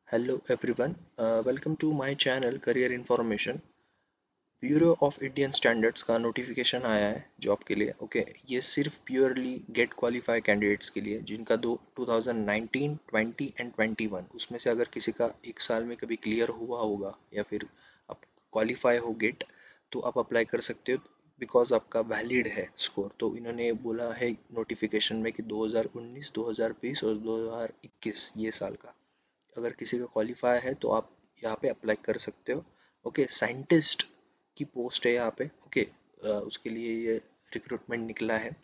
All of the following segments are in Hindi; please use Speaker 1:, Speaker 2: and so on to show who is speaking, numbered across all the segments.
Speaker 1: Hello everyone, welcome to my channel Career Information। Bureau of Indian standards का नोटिफिकेशन आया है जॉब के लिए। ओके, ये सिर्फ प्योरली गेट क्वालिफाई कैंडिडेट्स के लिए जिनका 2019, 20 एंड 21 उसमें से अगर किसी का एक साल में कभी क्लियर हुआ होगा या फिर आप क्वालिफाई हो गेट, तो आप अप्लाई कर सकते हो बिकॉज आपका वैलिड है स्कोर। तो इन्होंने बोला है नोटिफिकेशन में कि 2019, 2020 और 2021 ये साल का अगर किसी का क्वालिफाई है तो आप यहाँ पे अप्लाई कर सकते हो। ओके, साइंटिस्ट की पोस्ट है यहाँ पे। ओके, उसके लिए ये रिक्रूटमेंट निकला है।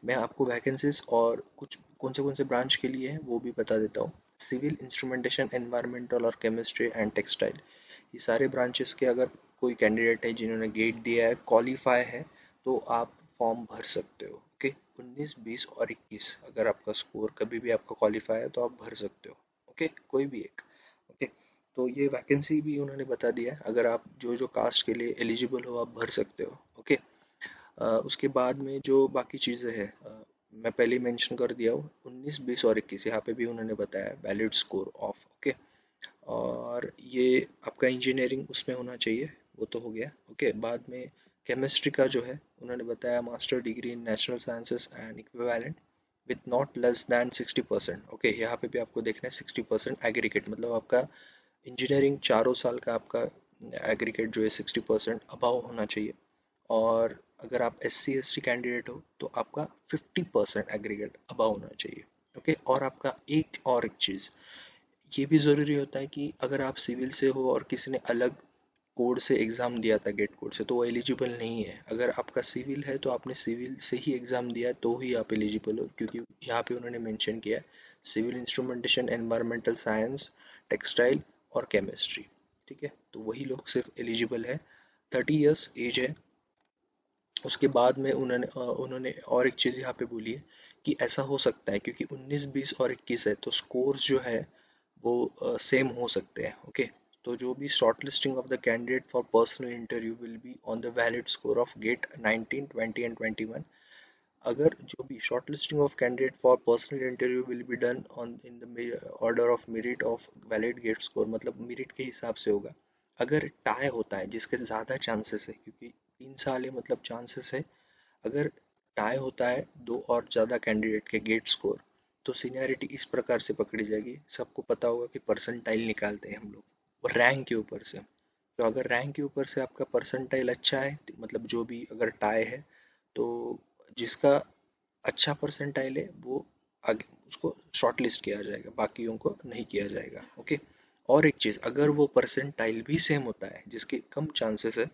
Speaker 1: मैं आपको वैकेंसीज और कुछ कौन से ब्रांच के लिए है वो भी बता देता हूँ। सिविल, इंस्ट्रूमेंटेशन, एनवायरमेंटल और केमिस्ट्री एंड टेक्सटाइल, ये सारे ब्रांचेस के अगर कोई कैंडिडेट है जिन्होंने गेट दिया है, क्वालिफाई है, तो आप फॉर्म भर सकते हो। ओके, 19, 20 और 21 अगर आपका स्कोर कभी भी आपका क्वालिफाई है तो आप भर सकते हो। ओके, कोई भी एक। ओके, तो ये वैकेंसी भी उन्होंने बता दिया है, अगर आप जो जो कास्ट के लिए एलिजिबल हो आप भर सकते हो। ओके, उसके बाद में जो बाकी चीज़ें हैं मैं पहले ही मेंशन कर दिया हूँ। 19, 20 और 21 यहाँ पे भी उन्होंने बताया वैलिड स्कोर ऑफ। ओके, और ये आपका इंजीनियरिंग उसमें होना चाहिए, वो तो हो गया। ओके, बाद में केमिस्ट्री का जो है उन्होंने बताया master degree in national sciences and equivalent with not less than 60%। Okay, यहाँ पे भी आपको देखना है 60% एग्रीगेट, मतलब आपका इंजीनियरिंग चारों साल का आपका एग्रीगेट जो है 60% अभाव होना चाहिए। और अगर आप SC ST कैंडिडेट हो तो आपका 50% एग्रीगेट अभाव होना चाहिए। ओके, और आपका एक चीज़ ये भी ज़रूरी होता है कि अगर आप सिविल से हो और किसी ने अलग कोड से एग्ज़ाम दिया था गेट कोड से, तो वो एलिजिबल नहीं है। अगर आपका सिविल है तो आपने सिविल से ही एग्ज़ाम दिया तो ही आप एलिजिबल हो, क्योंकि यहाँ पे उन्होंने मेंशन किया है civil, instrumentation, environmental science, textile और केमिस्ट्री। ठीक है, तो वही लोग सिर्फ एलिजिबल है। 30 इयर्स एज है। उसके बाद में उन्होंने और एक चीज़ यहाँ पे बोली है कि ऐसा हो सकता है क्योंकि 19, 20 और 21 है तो स्कोर्स जो है वो सेम हो सकते हैं। ओके, तो जो भी shortlisting of the candidate for personal interview will be on the valid score of GATE 19, 20 and 21। अगर जो भी shortlisting of candidate for personal interview will be done on in the order of merit of valid GATE score, मतलब मेरिट के हिसाब से होगा। अगर टाई होता है जिसके ज़्यादा चांसेस है, क्योंकि 3 साल है मतलब चांसेस है, अगर टाई होता है दो और ज़्यादा कैंडिडेट के गेट स्कोर, तो सीनियरिटी इस प्रकार से पकड़ी जाएगी। सबको पता होगा कि परसेंटाइल निकालते हैं हम लोग और रैंक के ऊपर से। तो अगर रैंक के ऊपर से आपका परसेंटाइल अच्छा है, तो मतलब जो भी अगर टाई है तो जिसका अच्छा परसेंटाइल है वो आगे उसको शॉर्ट लिस्ट किया जाएगा, बाकियों को नहीं किया जाएगा। ओके, और एक चीज़, अगर वो परसेंटाइल भी सेम होता है जिसके कम चांसेस है,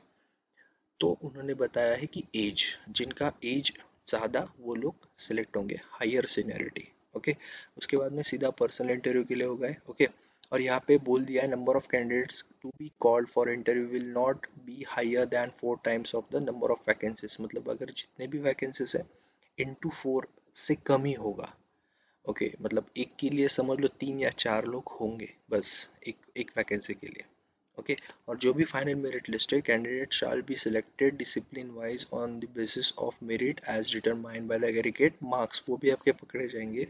Speaker 1: तो उन्होंने बताया है कि एज, जिनका एज ज़्यादा वो लोग सिलेक्ट होंगे, हायर सीनियरिटी। ओके, उसके बाद में सीधा पर्सनल इंटरव्यू के लिए हो गए। ओके, और यहाँ पे बोल दिया है number of candidates to be called for interview will not be higher than 4 times of the number of vacancies, मतलब अगर जितने भी वैकेंसीज है इंटू 4 से कम ही होगा। ओके, मतलब एक के लिए समझ लो 3 या 4 लोग होंगे बस, एक एक वैकेंसी के लिए। ओके, और जो भी फाइनल मेरिट लिस्ट है, candidate shall be selected discipline wise on the basis of merit as determined by the aggregate marks, वो भी आपके पकड़े जाएंगे,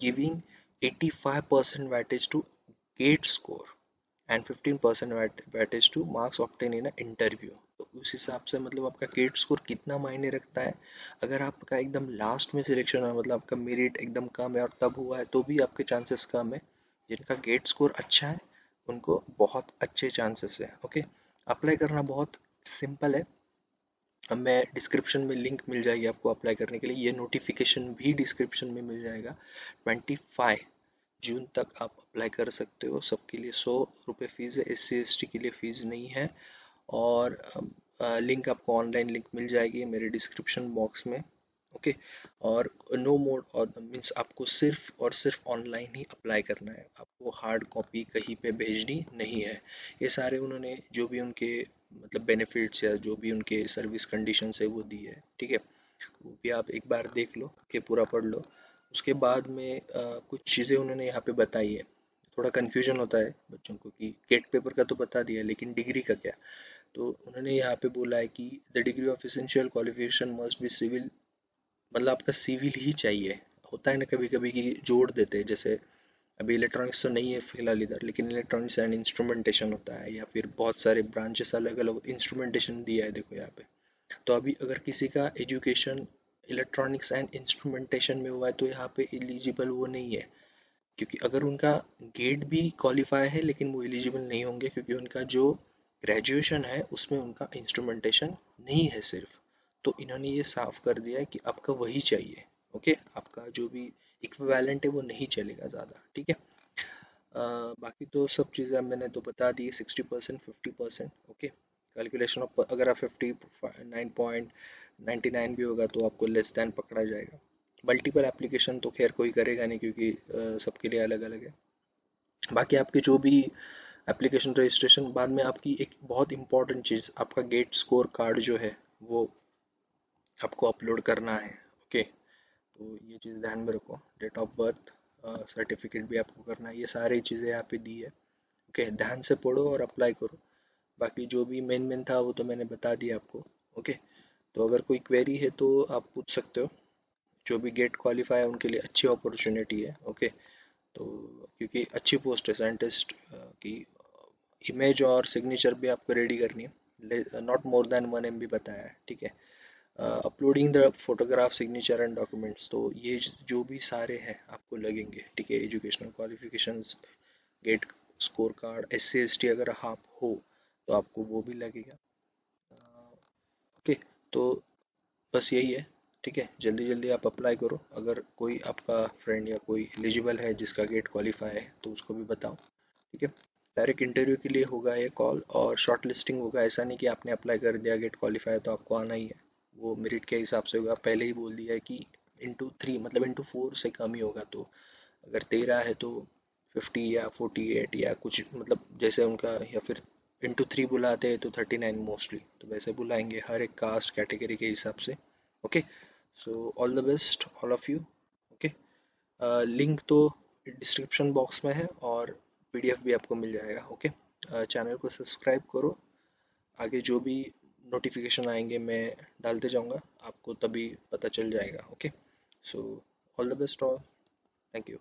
Speaker 1: giving 85% weightage to gate score and 15% weightage to marks obtained in an interview। तो उस हिसाब से मतलब आपका गेट स्कोर कितना मायने रखता है। अगर आपका एकदम लास्ट में सिलेक्शन है, मतलब आपका मेरिट एकदम कम है और तब हुआ है, तो भी आपके चांसेस कम है। जिनका गेट स्कोर अच्छा है उनको बहुत अच्छे चांसेस है। ओके, अप्लाई करना बहुत सिंपल है। अब मैं डिस्क्रिप्शन में लिंक मिल जाएगी आपको अप्लाई करने के लिए, ये नोटिफिकेशन भी डिस्क्रिप्शन में मिल जाएगा। 25 जून तक आप अप्लाई कर सकते हो। सबके लिए 100 रुपये फ़ीस है, SC ST के लिए फ़ीस नहीं है। और लिंक आपको ऑनलाइन लिंक मिल जाएगी मेरे डिस्क्रिप्शन बॉक्स में। ओके, और नो मोड और मीन्स आपको सिर्फ और सिर्फ ऑनलाइन ही अप्लाई करना है, आपको हार्ड कॉपी कहीं पे भेजनी नहीं है। ये सारे उन्होंने जो भी उनके मतलब बेनिफिट्स या जो भी उनके सर्विस कंडीशंस है वो दी है। ठीक है, वो भी आप एक बार देख लो कि पूरा पढ़ लो। उसके बाद में कुछ चीज़ें उन्होंने यहाँ पे बताई है। थोड़ा कन्फ्यूजन होता है बच्चों को कि गेट पेपर का तो बता दिया लेकिन डिग्री का क्या। तो उन्होंने यहाँ पे बोला है कि the degree of essential qualification must be civil, मतलब आपका सिविल ही चाहिए। होता है ना कभी कभी कि जोड़ देते हैं, जैसे अभी इलेक्ट्रॉनिक्स तो नहीं है फिलहाल इधर, लेकिन इलेक्ट्रॉनिक्स एंड इंस्ट्रूमेंटेशन होता है, या फिर बहुत सारे ब्रांचेस अलग अलग इंस्ट्रूमेंटेशन दिया है देखो यहाँ पे। तो अभी अगर किसी का एजुकेशन इलेक्ट्रॉनिक्स एंड इंस्ट्रूमेंटेशन में हुआ है तो यहाँ पे एलिजिबल वो नहीं है, क्योंकि अगर उनका गेट भी क्वालिफाई है लेकिन वो एलिजिबल नहीं होंगे, क्योंकि उनका जो ग्रेजुएशन है उसमें उनका इंस्ट्रूमेंटेशन नहीं है सिर्फ। तो इन्होंने ये साफ कर दिया है कि आपका वही चाहिए। ओके, आपका जो भी इक्विवेलेंट है वो नहीं चलेगा ज़्यादा, ठीक है। बाकी तो सब चीज़ें मैंने तो बता दी, 60% 50%। ओके, कैलकुलेशन ऑफ अगर आप 59.99 भी होगा तो आपको लेस देन पकड़ा जाएगा। मल्टीपल एप्लीकेशन तो खैर कोई करेगा नहीं, क्योंकि सबके लिए अलग अलग है। बाकी आपकी जो भी एप्लीकेशन रजिस्ट्रेशन, बाद में आपकी एक बहुत इंपॉर्टेंट चीज़, आपका गेट स्कोर कार्ड जो है वो आपको अपलोड करना है। ओके, तो ये चीज़ ध्यान में रखो। डेट ऑफ बर्थ सर्टिफिकेट भी आपको करना है, ये सारी चीज़ें यहाँ पे दी है। ओके, ध्यान से पढ़ो और अप्लाई करो। बाकी जो भी मेन मेन था वो तो मैंने बता दिया आपको। ओके, तो अगर कोई क्वेरी है तो आप पूछ सकते हो। जो भी गेट क्वालिफाई है उनके लिए अच्छी अपॉर्चुनिटी है। ओके, तो क्योंकि अच्छी पोस्ट है साइंटिस्ट की, इमेज और सिग्नेचर भी आपको रेडी करनी है, नॉट मोर देन 1 MB बताया है, ठीक है। Uploading the photograph signature and documents, तो ये जो भी सारे हैं आपको लगेंगे, ठीक है। Educational qualifications, GATE score card, SC ST अगर आप हो तो आपको वो भी लगेगा। ओके, तो बस यही है, ठीक है। जल्दी जल्दी आप अप्लाई करो। अगर कोई आपका फ्रेंड या कोई एलिजिबल है जिसका गेट क्वालिफाई है तो उसको भी बताओ, ठीक है। डायरेक्ट इंटरव्यू के लिए होगा ये कॉल, और शॉर्ट लिस्टिंग होगा। ऐसा नहीं कि आपने अप्लाई कर दिया, गेट क्वालिफाई तो आपको आना ही है। वो मेरिट के हिसाब से होगा। पहले ही बोल दिया है कि ×3 मतलब ×4 से कम ही होगा। तो अगर 13 है तो 50 या 48 या कुछ, मतलब जैसे उनका, या फिर ×3 बुलाते हैं तो 39 मोस्टली, तो वैसे बुलाएंगे हर एक कास्ट कैटेगरी के हिसाब से। Okay, so all the best all of you. Okay, link तो डिस्क्रिप्शन बॉक्स में है, और PDF भी आपको मिल जाएगा। ओके, चैनल को सब्सक्राइब करो। आगे जो भी नोटिफिकेशन आएंगे मैं डालते जाऊंगा, आपको तभी पता चल जाएगा। Okay, so all the best all, thank you.